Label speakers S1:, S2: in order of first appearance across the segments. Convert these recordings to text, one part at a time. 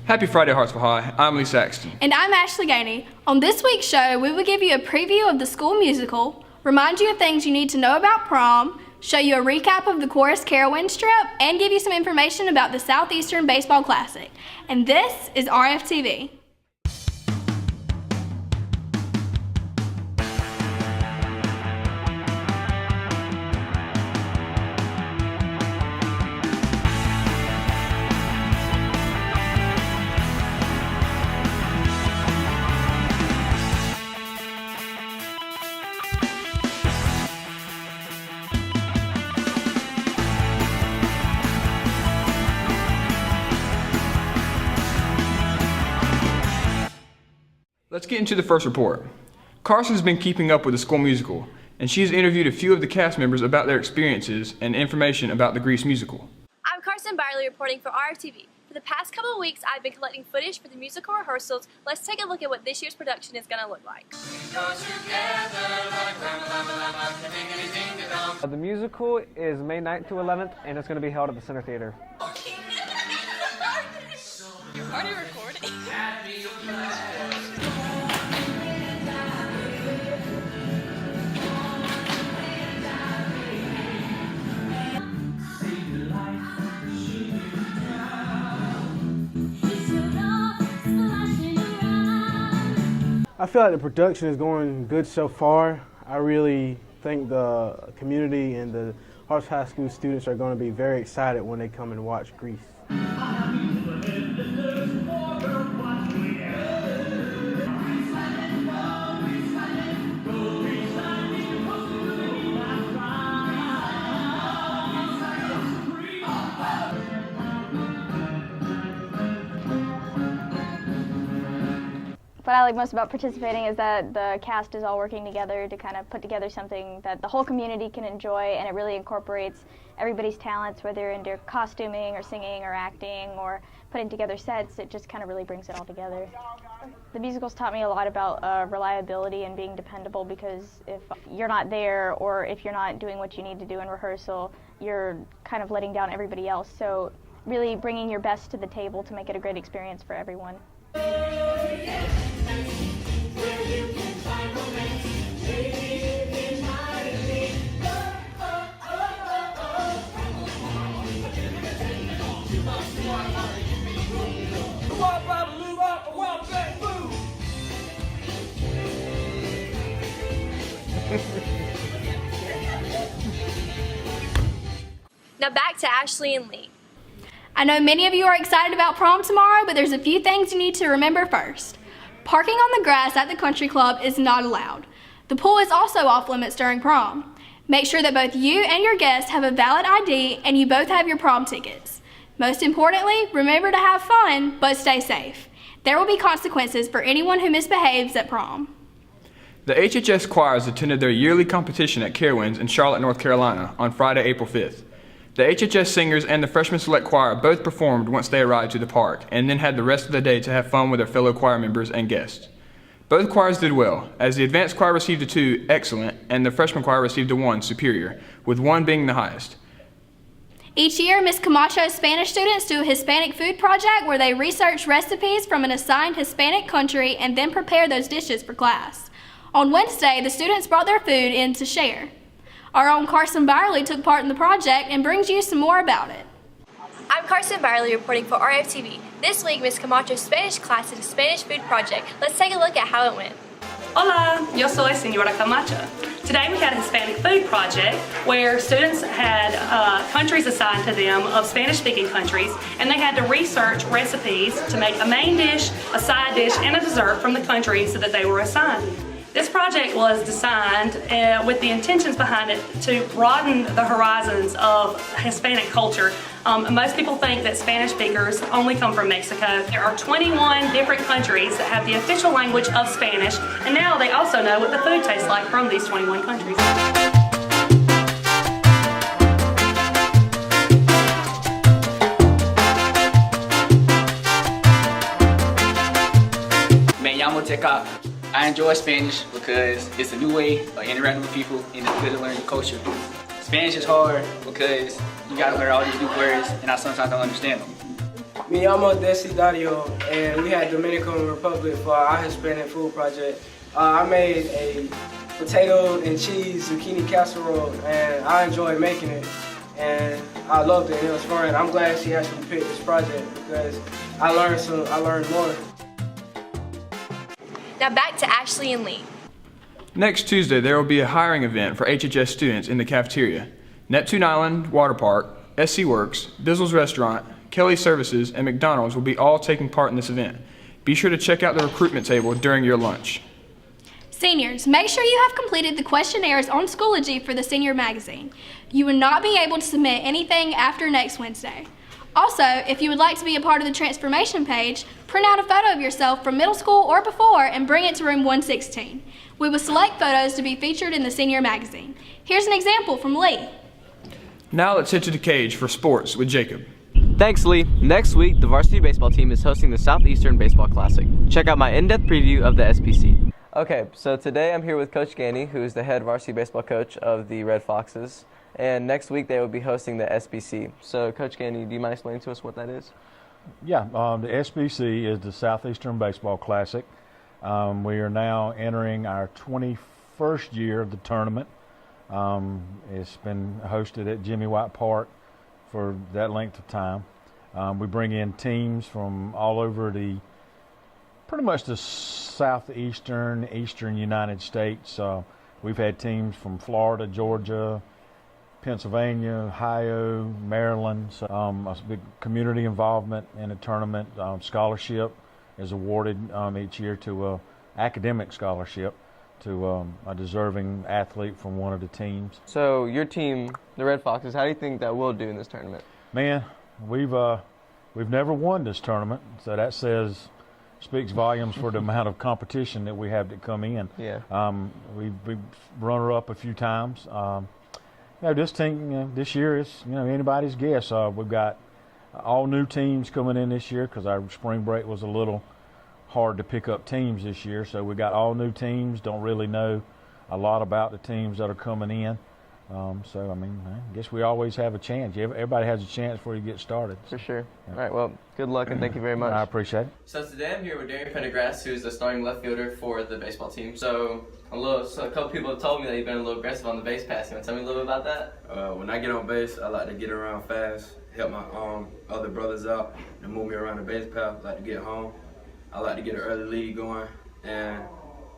S1: Happy Friday, Hartsville High. I'm Lee Saxton.
S2: And I'm Ashley Gainey. On this week's show, we will give you a preview of the school musical, remind you of things you need to know about prom, show you a recap of the Chorus Carowinds trip, and give you some information about the Southeastern Baseball Classic. And this is RFTV.
S1: Let's get into the first report. Carson's been keeping up with the school musical, and she has interviewed a few of the cast members about their experiences and information about the Grease musical.
S3: I'm Carson Byerly reporting for RFTV. For the past couple of weeks, I've been collecting footage for the musical rehearsals. Let's take a look at what this year's production is going to look like.
S4: The musical is May 9th to 11th, and it's going to be held at the Center Theater.
S3: You're already recording.
S5: I feel like the production is going good so far. I really think the community and the Hartsville High School students are going to be very excited when they come and watch Grease.
S6: What I like most about participating is that the cast is all working together to kind of put together something that the whole community can enjoy, and it really incorporates everybody's talents, whether they're into costuming or singing or acting or putting together sets. It just kind of really brings it all together. The musicals taught me a lot about reliability and being dependable, because if you're not there or if you're not doing what you need to do in rehearsal, you're kind of letting down everybody else. So really bringing your best to the table to make it a great experience for everyone.
S3: Now back to Ashley and Lee.
S2: I know many of you are excited about prom tomorrow, but there's a few things you need to remember first. Parking on the grass at the country club is not allowed. The pool is also off limits during prom. Make sure that both you and your guests have a valid ID and you both have your prom tickets. Most importantly, remember to have fun, but stay safe. There will be consequences for anyone who misbehaves at prom.
S1: The HHS choirs attended their yearly competition at Carowinds in Charlotte, North Carolina on Friday, April 5th. The HHS singers and the freshman select choir both performed once they arrived to the park, and then had the rest of the day to have fun with their fellow choir members and guests. Both choirs did well, as the advanced choir received a 2, excellent, and the freshman choir received a 1, superior, with 1 being the highest.
S2: Each year, Ms. Camacho's Spanish students do a Hispanic food project where they research recipes from an assigned Hispanic country and then prepare those dishes for class. On Wednesday, the students brought their food in to share. Our own Carson Byerly took part in the project and brings you some more about it.
S3: I'm Carson Byerly reporting for RFTV. This week, Ms. Camacho's Spanish class did a Spanish food project. Let's take a look at how it went.
S7: Hola, yo soy Señora Camacho. Today we had a Hispanic food project where students had countries assigned to them of Spanish-speaking countries, and they had to research recipes to make a main dish, a side dish, and a dessert from the countries that they were assigned. This project was designed with the intentions behind it to broaden the horizons of Hispanic culture. Most people think that Spanish speakers only come from Mexico. There are 21 different countries that have the official language of Spanish, and now they also know what the food tastes like from these 21 countries.
S8: Me llamo Teca. I enjoy Spanish because it's a new way of interacting with people and it's good to learn the culture. Spanish is hard because you gotta learn all these new words and I sometimes don't understand them.
S9: Me llamo Desidario, and we had Dominican Republic for our Hispanic food project. I made a potato and cheese zucchini casserole, and I enjoyed making it, and I loved it. It was fun. I'm glad she actually picked this project because I learned more.
S3: Now back to Ashley and Lee.
S1: Next Tuesday, there will be a hiring event for HHS students in the cafeteria. Neptune Island Water Park, SC Works, Bizzle's Restaurant, Kelly Services, and McDonald's will be all taking part in this event. Be sure to check out the recruitment table during your lunch.
S2: Seniors, make sure you have completed the questionnaires on Schoology for the senior magazine. You will not be able to submit anything after next Wednesday. Also, if you would like to be a part of the transformation page, print out a photo of yourself from middle school or before and bring it to room 116. We will select photos to be featured in the senior magazine. Here's an example from Lee.
S1: Now let's head to the cage for sports with Jacob.
S10: Thanks, Lee. Next week, the varsity baseball team is hosting the Southeastern Baseball Classic. Check out my in-depth preview of the SBC. Okay, so today I'm here with Coach Ganey, who is the head varsity baseball coach of the Red Foxes. And next week they will be hosting the SBC. So, Coach Ganey, do you mind explaining to us what that is?
S11: Yeah, the SBC is the Southeastern Baseball Classic. We are now entering our 21st year of the tournament. It's been hosted at Jimmy White Park for that length of time. We bring in teams from all over pretty much the southeastern, eastern United States. We've had teams from Florida, Georgia, Pennsylvania, Ohio, Maryland. So, a big community involvement in the tournament. Scholarship is awarded each year to an academic scholarship to a deserving athlete from one of the teams.
S10: So your team, the Red Foxes, how do you think that we'll do in this tournament?
S11: Man, we've never won this tournament, so that speaks volumes for the amount of competition that we have to come in.
S10: Yeah.
S11: We've runner-up a few times. This team, this year is anybody's guess. We've got all new teams coming in this year because our spring break was a little hard to pick up teams this year. So we got all new teams. Don't really know a lot about the teams that are coming in. So I guess we always have a chance. Everybody has a chance before you get started.
S10: For sure. Yeah. All right. Well, good luck and thank you very much.
S11: I appreciate it.
S10: So today I'm here with Darian Pendergrass, who's the starting left fielder for the baseball team. So a couple people have told me that you've been a little aggressive on the base pass. You want to tell me a little bit about that?
S12: When I get on base, I like to get around fast, help my other brothers out, and move me around the base path. I like to get home. I like to get an early lead going and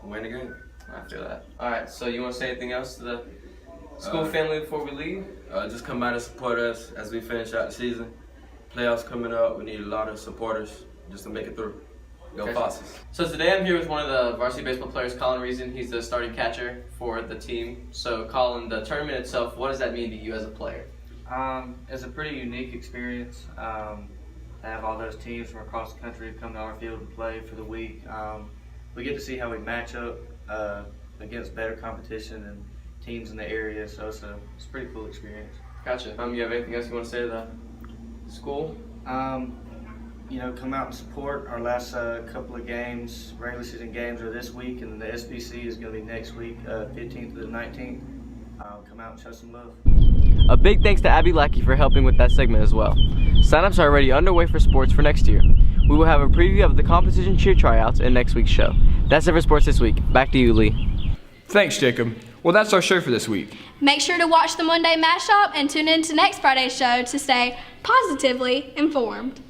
S12: win the game.
S10: I feel that. All right. So you want to say anything else to the school family before we leave?
S12: Just come out and support us as we finish out the season. Playoffs coming up. We need a lot of supporters just to make it through. Go Foxes.
S10: So today I'm here with one of the varsity baseball players, Colin Reason. He's the starting catcher for the team. So Colin, the tournament itself, what does that mean to you as a player?
S13: It's a pretty unique experience. To have all those teams from across the country come to our field and play for the week. We get to see how we match up against better competition and teams in the area, so it's a pretty cool experience.
S10: Gotcha. You have anything else you want to say to the school?
S13: Come out and support. Our last couple of games, regular season games, are this week, and the SBC is going to be next week, 15th to the 19th. Come out and show some love.
S10: A big thanks to Abby Lackey for helping with that segment as well. Sign-ups are already underway for sports for next year. We will have a preview of the competition cheer tryouts in next week's show. That's it for sports this week. Back to you, Lee.
S1: Thanks, Jacob. Well, that's our show for this week.
S2: Make sure to watch the Monday mashup and tune in to next Friday's show to stay positively informed.